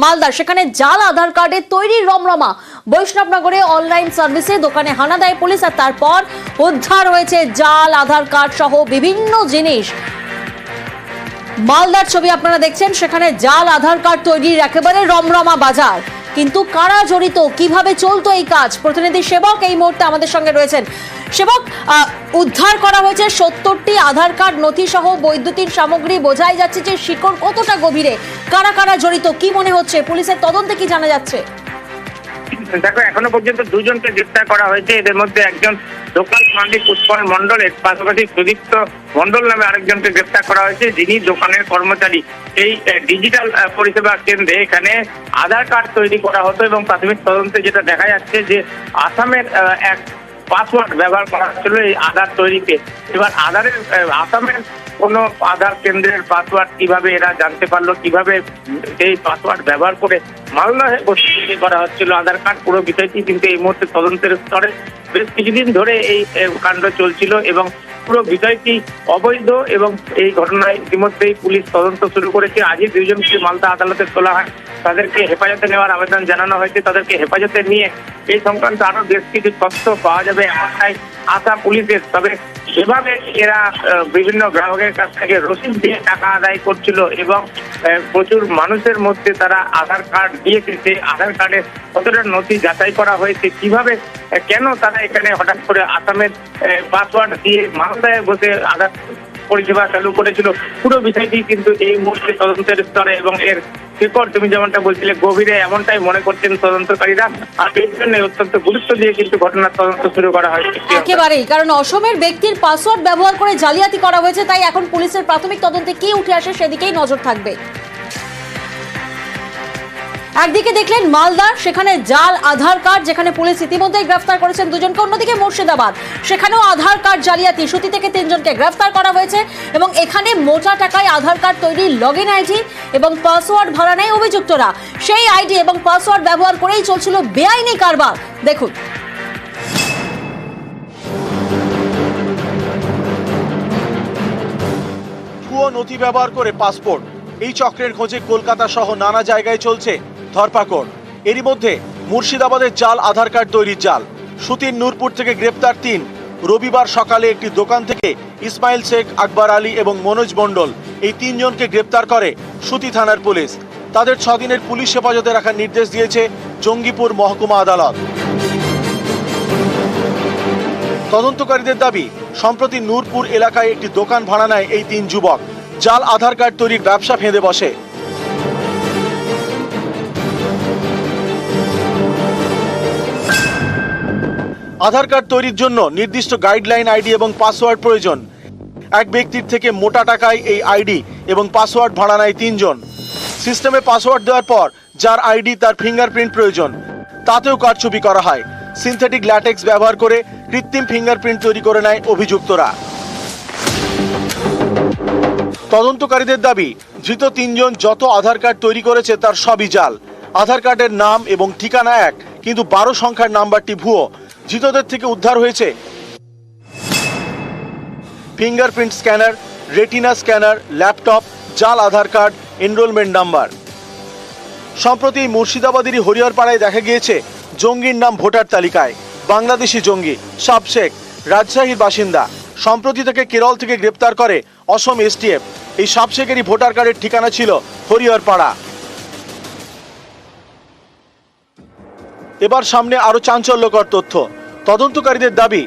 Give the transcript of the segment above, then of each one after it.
মালদা সেখানে জাল আধার কার্ডে তৈরি রমরমা। বৈষ্ণবনগরে অনলাইন সার্ভিসে দোকানে হানা দেয় পুলিশ, আর তারপর উদ্ধার হয়েছে জাল আধার কার্ড সহ বিভিন্ন জিনিস। মালদার ছবি আপনারা দেখছেন, সেখানে জাল আধার কার্ড তৈরির একেবারে রমরমা বাজার। কিন্তু কারা জড়িত, কিভাবে চলতো এই কাজ, প্রতিনিধি সেবক এই মুহূর্তে আমাদের সঙ্গে রয়েছেন। সেবক, উদ্ধার করা হয়েছে 70টি আধার কার্ড নথি সহ বৈদ্যুতিক সামগ্রী। বোঝাই যাচ্ছে যে শিকড় কতটা গভীরে, কারা কারা জড়িত কি মনে হচ্ছে, পুলিশের তদন্তে কি জানা যাচ্ছে? দেখো, এখনো পর্যন্ত দুজনকে গ্রেফতার করা হয়েছে। এদের মধ্যে একজন দোকান মালিক উৎপল মন্ডলের পাশাপাশি সুদীপ্ত মন্ডল নামে আরেকজনকে গ্রেফতার করা হয়েছে, যিনি দোকানের কর্মচারী। এই ডিজিটাল পরিষেবা কেন্দ্রে এখানে আধার কার্ড তৈরি করা হতো এবং প্রাথমিক তদন্তে যেটা দেখা যাচ্ছে যে আসামের এক পাসওয়ার্ড ব্যবহার করা হচ্ছিল এই আধার তৈরিতে। এবার আসামের কোনো আধার কেন্দ্রের পাসওয়ার্ড কিভাবে এরা জানতে পারলো, কিভাবে এই পাসওয়ার্ড ব্যবহার করে মালদায় তৈরি করা হচ্ছিল আধার কার্ড, পুরো বিষয়টি কিন্তু এই মুহূর্তে তদন্তের স্তরে বেশ কিছুদিন ধরে এই কাণ্ড চলছিল এবং পুরো বিষয়টি অবৈধ। এবং এই ঘটনায় ইতিমধ্যেই পুলিশ তদন্ত শুরু করেছে। আজই দুইজনকে মালদা আদালতে তোলা হয়, তাদেরকে হেফাজতে নেওয়ার আবেদন জানানো হয়েছে। তাদেরকে হেফাজতে নিয়ে এই সংক্রান্ত আরো বেশ কিছু তথ্য পাওয়া যাবে এমনটাই আশা পুলিশের। তবে এভাবে এরা বিভিন্ন গ্রাহকের কাছ থেকে রসিদ দিয়ে টাকা আদায় করছিল এবং প্রচুর মানুষের মধ্যে তারা আধার কার্ড দিয়েছে। সেই আধার কার্ডে কতটা নথি যাচাই করা হয়েছে, কিভাবে কেন তারা এখানে হঠাৎ করে আসামের পাসওয়ার্ড দিয়ে মালদায় বসে আধার পরিষেবা চালু করেছিল, পুরো বিষয়টি কিন্তু এই মুহূর্তে তদন্তের স্তরে এবং এর শিকড় তুমি যেমনটা বলছিলে গভীরে, এমনটাই মনে করছেন তদন্তকারীরা। আর এই জন্য অত্যন্ত গুরুত্ব দিয়ে কিন্তু ঘটনার তদন্ত শুরু করা হয়েছে। একেবারেই, কারণ অসমের ব্যক্তির পাসওয়ার্ড ব্যবহার করে জালিয়াতি করা হয়েছে, তাই এখন পুলিশের প্রাথমিক তদন্তে কি উঠে আসে সেদিকেই নজর থাকবে। একদিকে দেখলেন মালদা, সেখানে জাল আধার কার্ড, যেখানে পুলিশ ইতিমধ্যেই গ্রেফতার করেছেন দুজনকে। অন্যদিকে মুর্শিদাবাদ, সেখানেও আধার কার্ড জালিয়াতি, সুতি থেকে 3 জনকে গ্রেফতার করা হয়েছে এবং এখানে মোটা টাকায় আধার কার্ড তৈরি, লগইন আইডি এবং পাসওয়ার্ড ভাড়া নেয় অভিযুক্তরা। সেই আইডি এবং পাসওয়ার্ড ব্যবহার করেই চলছিল বেআইনি কারবার। দেখুন, ভুয়ো নথি ব্যবহার করে পাসপোর্ট, এই চক্রের খোঁজে কলকাতা সহ নানা জায়গায় চলছে ধরপাকড়। এরই মধ্যে মুর্শিদাবাদের জাল আধার কার্ড তৈরির জাল। সুতির নূরপুর থেকে গ্রেপ্তার 3। রবিবার সকালে একটি দোকান থেকে ইসমাইল শেখ, আকবর আলী এবং মনোজ মণ্ডল, এই 3 জনকে গ্রেপ্তার করে সুতি থানার পুলিশ। তাদের 6 দিনের পুলিশ হেফাজতে রাখার নির্দেশ দিয়েছে জঙ্গিপুর মহকুমা আদালত। তদন্তকারীদের দাবি, সম্প্রতি নূরপুর এলাকায় একটি দোকান ভাড়া নেয় এই 3 যুবক, জাল আধার কার্ড তৈরির ব্যবসা ফেঁদে বসে। আধার কার্ড তৈরির জন্য নির্দিষ্ট গাইডলাইন, আইডি এবং পাসওয়ার্ড প্রয়োজন। এক ব্যক্তির থেকে মোটা টাকায় এই আইডি এবং পাসওয়ার্ড ভাড়া নেয় 3 জন। সিস্টেমে পাসওয়ার্ড দেওয়ার পর যার আইডি, তার ফিঙ্গারপ্রিন্ট প্রয়োজন, তাতেও কারচুপি করা হয়। সিনথেটিক ল্যাটেক্স ব্যবহার করে কৃত্রিম ফিঙ্গারপ্রিন্ট তৈরি করে নেয় অভিযুক্তরা। তদন্তকারীদের দাবি, ধৃত 3 জন যত আধার কার্ড তৈরি করেছে তার সবই জাল। আধার কার্ডের নাম এবং ঠিকানা এক, কিন্তু 12 সংখ্যার নাম্বারটি ভুয়ো। ধৃতদের থেকে উদ্ধার হয়েছে fingerprint scanner, retina scanner, laptop, জাল আধার কার্ড, এনরোলমেন্ট নাম্বার। সম্প্রতি মুর্শিদাবাদেরই হরিহরপাড়ায় দেখা গিয়েছে জঙ্গির নাম ভোটার তালিকায়। বাংলাদেশি জঙ্গি সাব শেখ, রাজশাহীর বাসিন্দা। সম্প্রতি তাকে কেরল থেকে গ্রেপ্তার করে অসম এসটিএফ। এই সাব শেখেরই ভোটার কার্ডের ঠিকানা ছিল হরিহরপাড়া। এবার সামনে আরো চাঞ্চল্যকর তথ্য। তদন্তকারীদের দাবি,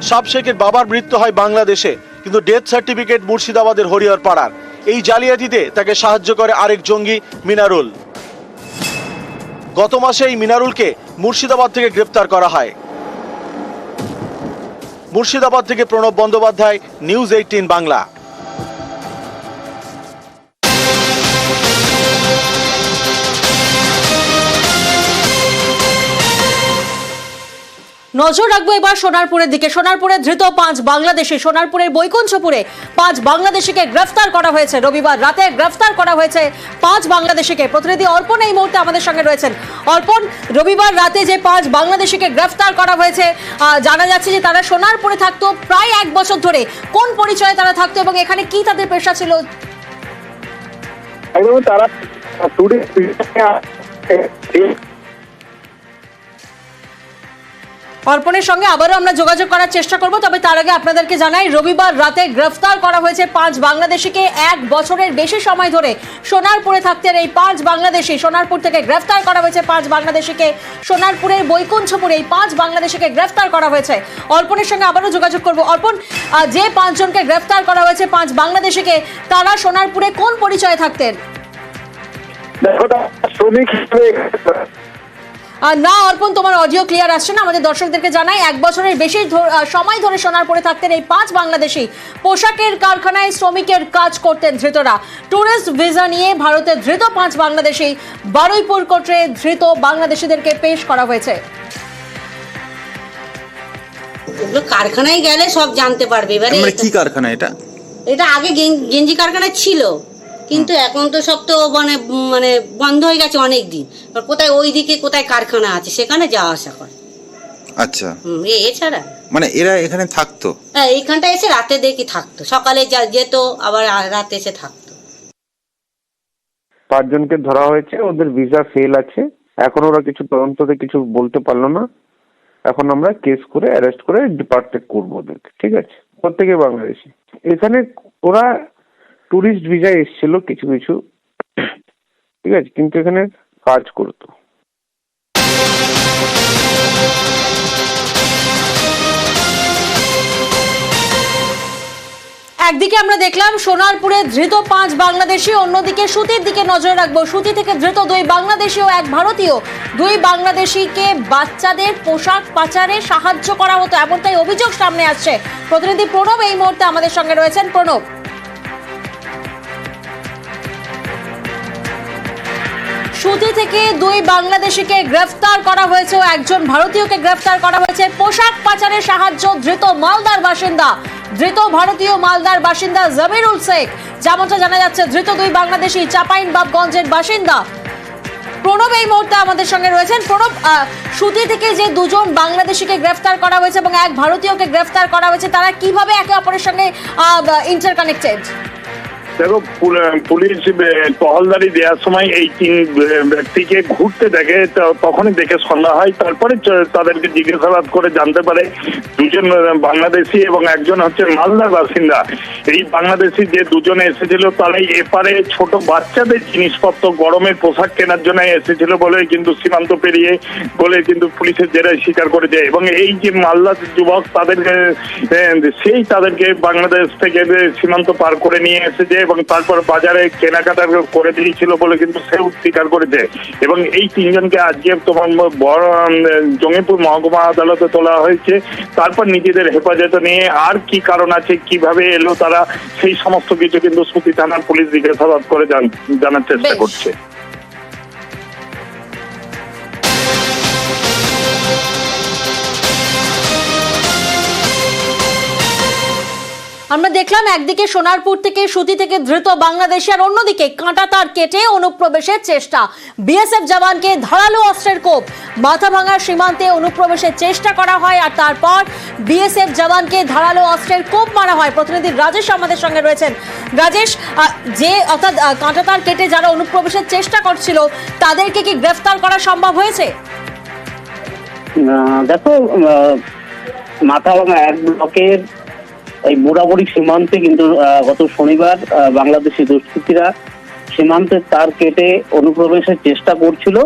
সাব শেখের বাবার মৃত্যু হয় বাংলাদেশে, কিন্তু ডেথ সার্টিফিকেট মুর্শিদাবাদের হরিহরপাড়ার। এই জালিয়াতিতে তাকে সাহায্য করে আরেক জঙ্গি মিনারুল। গত মাসে এই মিনারুলকে মুর্শিদাবাদ থেকে গ্রেপ্তার করা হয়। মুর্শিদাবাদ থেকে প্রণব বন্দ্যোপাধ্যায়, নিউজ 18 বাংলা। নজর রাখবো এবার সোনারপুরের দিকে। সোনারপুরে ধৃত 5 বাংলাদেশি। সোনারপুরের বৈকুণ্ঠপুরে 5 বাংলাদেশিকে গ্রেফতার করা হয়েছে। রবিবার রাতে গ্রেফতার করা হয়েছে 5 বাংলাদেশিকে। প্রতিনিধি অর্পণ এই মুহূর্তে আমাদের সঙ্গে রয়েছেন। অর্পণ, রবিবার রাতে যে 5 বাংলাদেশিকে গ্রেফতার করা হয়েছে, জানা যাচ্ছে যে তারা সোনারপুরে থাকতো প্রায় 1 বছর ধরে। কোন পরিচয়ে তারা থাকতো এবং এখানে কি তাদের পেশা ছিল? একদম তারা টুরিস্ট অর্পণের সঙ্গে আবারও আমরা যোগাযোগ করার চেষ্টা করব, তবে তার আগে আপনাদেরকে জানাই রবিবার রাতে গ্রেফতার করা হয়েছে 5 বাংলাদেশিকে। 1 বছরের বেশি সময় ধরে সোনারপুরে থাকতেন এই 5 বাংলাদেশি। সোনারপুর থেকে গ্রেফতার করা হয়েছে 5 বাংলাদেশিকে। সোনারপুরের বৈকুণ্ঠপুরে এই 5 বাংলাদেশিকে গ্রেফতার করা হয়েছে। অর্পণের সঙ্গে আবারও যোগাযোগ করব। অর্পণ, যে 5 জনকে গ্রেফতার করা হয়েছে 5 বাংলাদেশিকে, তারা সোনারপুরে কোন পরিচয়ে থাকতেন? শ্রমিক হিসেবে না অর্পণ, তোমার অডিও ক্লিয়ার আসছে না। আমাদের দর্শকদেরকে জানাই 1 বছরের বেশি সময় ধরে সোনারপুরে থাকতেন এই 5 বাংলাদেশি। পোশাকের কারখানায় শ্রমিকের কাজ করতেন ধৃতরা। ট্যুরিস্ট ভিসা নিয়ে ভারতে ধৃত 5 বাংলাদেশি। বারুইপুর কোর্টে ধৃত বাংলাদেশিদেরকে পেশ করা হয়েছে। এগুলো কারখানায় গেলে সব জানতে পারবে। এবারে মানে কি কারখানা এটা? এটা আগে গেঞ্জি কারখানা ছিল, কিন্তু এখন তো সব তো মানে মানে বন্ধ হয়ে গেছে অনেক দিন। কোথায় ওইদিকে কোথায় কারখানা আছে সেখানে যাওয়া আসা করে। আচ্ছা, এছাড়া মানে এরা এখানে থাকতো? হ্যাঁ, এইখানটা এসে রাতে দেখি থাকতো, সকালে যেত আবার রাতে এসে থাকতো। 5 জনকে ধরা হয়েছে, ওদের ভিসা ফেল আছে। এখন ওরা কিছু তদন্ততে কিছু বলতে পারলো না। এখন আমরা কেস করে অ্যারেস্ট করে ডিপার্টেড করবো ওদেরকে, ঠিক আছে? প্রত্যেকে বাংলাদেশি। এখানে ওরা টুরিস্ট ভিসা এসেছিল কিছু কিছু, ঠিক আছে, কিন্তু এখানে কাজ করতো। একদিকে আমরা দেখলাম সোনারপুরে ধৃত 5 বাংলাদেশি, অন্যদিকে সুতির দিকে নজর রাখবো। সুতি থেকে ধৃত 2 বাংলাদেশি ও 1 ভারতীয়। 2 বাংলাদেশিকে বাচ্চাদের পোশাক পাচারে সাহায্য করা হতো, এমনটাই অভিযোগ সামনে আসছে। প্রতিনিধি প্রণব এই মুহূর্তে আমাদের সঙ্গে রয়েছেন। প্রণব, সুতি থেকে 2 বাংলাদেশিকে গ্রেফতার করা হয়েছে ও 1 ভারতীয়কে গ্রেফতার করা হয়েছে। পোশাক পাচারে সাহায্য ধৃত মালদার বাসিন্দা, ধৃত ভারতীয় মালদার বাসিন্দা জমিরুল শেখ। যেমনটা জানা যাচ্ছে, ধৃত 2 বাংলাদেশি চাঁপাইনবাবগঞ্জের বাসিন্দা। প্রণব এই মুহূর্তে আমাদের সঙ্গে রয়েছেন। প্রণব, সুতি থেকে যে 2 জন বাংলাদেশিকে গ্রেফতার করা হয়েছে এবং 1 ভারতীয়কে গ্রেফতার করা হয়েছে, তারা কিভাবে একে অপরের সঙ্গে ইন্টারকানেক্টেড? দেখো, পুলিশ টহলদারি দেওয়ার সময় এই 3 ব্যক্তিকে ঘুরতে দেখে, তখনই দেখে সন্দেহ হয়। তারপরে তাদেরকে জিজ্ঞাসাবাদ করে জানতে পারে 2 জন বাংলাদেশি এবং 1 জন হচ্ছে মালদার বাসিন্দা। এই বাংলাদেশি যে 2 জন এসেছিল, তারাই এপারে ছোট বাচ্চাদের জিনিসপত্র, গরমের পোশাক কেনার জন্য এসেছিল বলে কিন্তু সীমান্ত পেরিয়ে বলে কিন্তু পুলিশের জেরায় স্বীকার করেছে। এবং এই যে মালদার যুবক, তাদেরকে বাংলাদেশ থেকে সীমান্ত পার করে নিয়ে এসেছে এবং তারপর বাজারে কেনাকাটা করে দিয়েছিল বলে কিন্তু সেও স্বীকার করেছে। এবং এই 3 জনকে আজকে তোমার বড় জঙ্গিপুর মহকুমা আদালতে তোলা হয়েছে। তারপর নিজেদের হেফাজতে নিয়ে আর কি কারণ আছে, কিভাবে এলো তারা, সেই সমস্ত কিছু কিন্তু সুতি থানার পুলিশ জিজ্ঞাসাবাদ করে জানার চেষ্টা করছে। আমরা দেখলাম একদিকে সোনারপুর থেকে সুতি থেকে ধৃত বাংলাদেশি, আর অন্যদিকে কাঁটাতার কেটে অনুপ্রবেশের চেষ্টা। বিএসএফ জওয়ানকে ধারালো অস্ত্রের কোপ। মাথাভাঙা সীমান্তে অনুপ্রবেশের চেষ্টা করা হয়, আর তারপর বিএসএফ জওয়ানকে ধারালো অস্ত্রের কোপ মারা হয়। প্রতিনিধি রাজেশ আমাদের সঙ্গে রয়েছেন। রাজেশ, যে অর্থাৎ কাঁটাতার কেটে যারা অনুপ্রবেশের চেষ্টা করছিল, তাদেরকে কি গ্রেফতার করা সম্ভব হয়েছে? দেখো, মাথাভাঙা 1 ব্লকের এই বুড়াবুড়ি সীমান্তে কিন্তু গত শনিবার বাংলাদেশি দুষ্কৃতীরা সীমান্তের তার কেটে অনুপ্রবেশের চেষ্টা করছিল।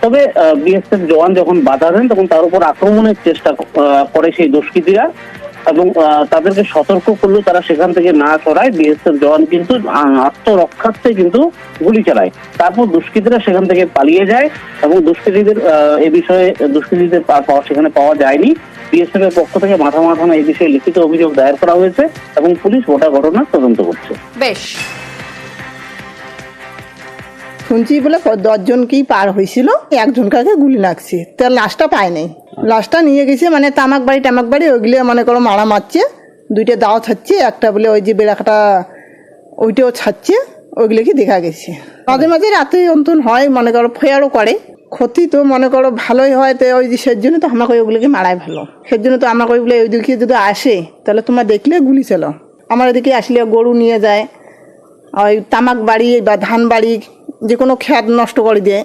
তবে বিএসএফ জওয়ান যখন বাধা দেন, তখন তার উপর আক্রমণের চেষ্টা করে সেই দুষ্কৃতীরা এবং তাদেরকে সতর্ক করলেও তারা সেখান থেকে না সরায়। বিএসএফ জওয়ান কিন্তু আত্মরক্ষার্থে কিন্তু গুলি চালায়। তারপর দুষ্কৃতীরা সেখান থেকে পালিয়ে যায় এবং দুষ্কৃতীদের এ বিষয়ে সেখানে পাওয়া যায়নি। বিএসএফ এর পক্ষ থেকে মাথা এই বিষয়ে লিখিত অভিযোগ দায়ের করা হয়েছে এবং পুলিশ গোটা ঘটনার তদন্ত করছে। বেশ, শুনছি বলে 10 জনকেই পার হয়েছিল, 1 জনকে গুলি লাগছে, তার লাশটা পায় নাই। লাশটা নিয়ে গেছে মানে তামাক বাড়ি ওইগুলো মনে করো মারা মারছে, 2টা দাও ছাড়ছে, একটা বলে ওই যে বেড়াকাটা ওইটাও ছাড়ছে, ওইগুলোকে দেখা গেছে। মাঝে মাঝে রাতে অন্তন হয়, মনে করো ফেয়ারও করে, ক্ষতি তো মনে করো ভালোই হয়। তো ওই যে সেজন্য তো আমাকে ওইগুলোকে মারাই ভালো, সেজন্য তো আমাকে ওইগুলো ওইদিকে যদি আসে তাহলে তোমরা দেখলে গুলি চলো। আমার এদিকে আসলে গরু নিয়ে যায়, ওই তামাক বাড়ি বা ধান বাড়ি যে কোনো খ্যাত নষ্ট করে দিয়ে।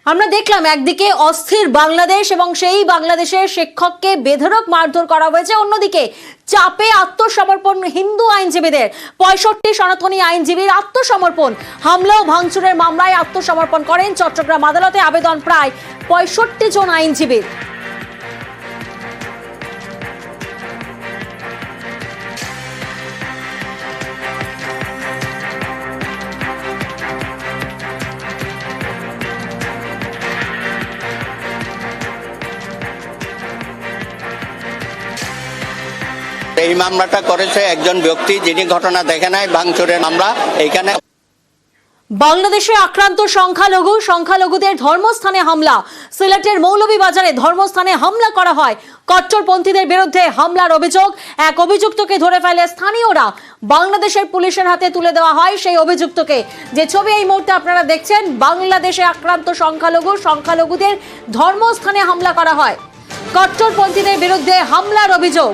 আমরা দেখলাম একদিকে অস্থির বাংলাদেশ এবং সেই বাংলাদেশের শিক্ষককে বেধড়ক মারধর করা হয়েছে, অন্যদিকে চাপে আত্মসমর্পণ হিন্দু আইনজীবীদের, 65 সনাতনী আইনজীবীর আত্মসমর্পণ, হামলা ও ভাঙচুরের মামলায় আত্মসমর্পণ করেন চট্টগ্রাম আদালতে আবেদন প্রায় 65 জন আইনজীবীর। এই মামলাটা করেছে একজন ব্যক্তি যিনি ঘটনা দেখে নাই, ভাঙচুরের মামলা। এইখানে বাংলাদেশে আক্রান্ত সংখ্যালঘুদের ধর্মস্থানে হামলা। সিলেটের মৌলভীবাজারে ধর্মস্থানে হামলা করা হয়। কট্টরপন্থীদের বিরুদ্ধে হামলার অভিযোগ। এক অভিযুক্তকে ধরে ফেলে স্থানীয়রা। বাংলাদেশের পুলিশের হাতে তুলে দেওয়া হয় সেই অভিযুক্তকে। যে ছবি এই মুহূর্তে আপনারা দেখছেন, বাংলাদেশে আক্রান্ত সংখ্যালঘুদের ধর্মস্থানে হামলা করা হয়। কট্টরপন্থীদের বিরুদ্ধে হামলার অভিযোগ।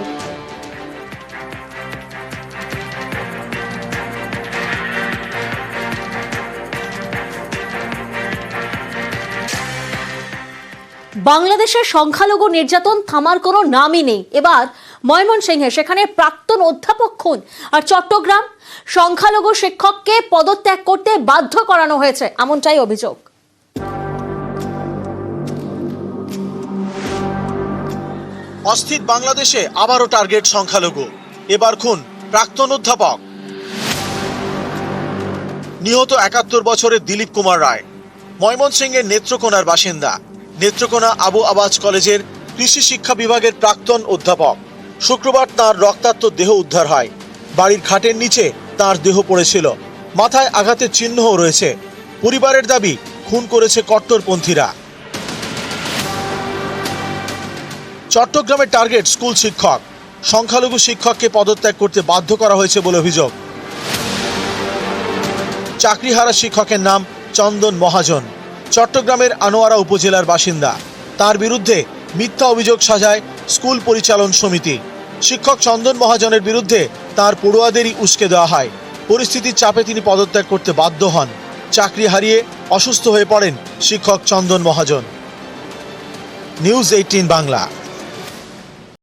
বাংলাদেশের সংখ্যালঘু নির্যাতন থামার কোনো নামই নেই। এবার ময়মনসিংহে সেখানে প্রাক্তন অধ্যাপক খুন, আর চট্টগ্রাম সংখ্যালঘু শিক্ষককে পদত্যাগ করতে বাধ্য করানো হয়েছে, এমনটাই অভিযোগ। অস্থির বাংলাদেশে আবারও টার্গেট সংখ্যালঘু, এবার খুন প্রাক্তন অধ্যাপক। নিহত 71 বছরের দিলীপ কুমার রায় ময়মনসিংহের নেত্রকোনার বাসিন্দা। নেত্রকোনা আবু আবাজ কলেজের কৃষি শিক্ষা বিভাগের প্রাক্তন অধ্যাপক। শুক্রবার তার রক্তাক্ত দেহ উদ্ধার হয়। বাড়ির খাটের নিচে তার দেহ পড়েছিল। মাথায় আঘাতের চিহ্নও রয়েছে। পরিবারের দাবি খুন করেছে কট্টরপন্থীরা। চট্টগ্রামের টার্গেট স্কুল শিক্ষক। সংখ্যালঘু শিক্ষককে পদত্যাগ করতে বাধ্য করা হয়েছে বলে অভিযোগ। চাকরিহারা শিক্ষকের নাম চন্দন মহাজন। চট্টগ্রামের আনোয়ারা উপজেলার বাসিন্দা। তার বিরুদ্ধে মিথ্যা অভিযোগ সাজায় স্কুল পরিচালন সমিতি। শিক্ষক চন্দন মহাজনের বিরুদ্ধে তার পড়ুয়াদেরই উস্কে দেওয়া হয়। পরিস্থিতির চাপে তিনি পদত্যাগ করতে বাধ্য হন। চাকরি হারিয়ে অসুস্থ হয়ে পড়েন শিক্ষক চন্দন মহাজন। নিউজ 18 বাংলা।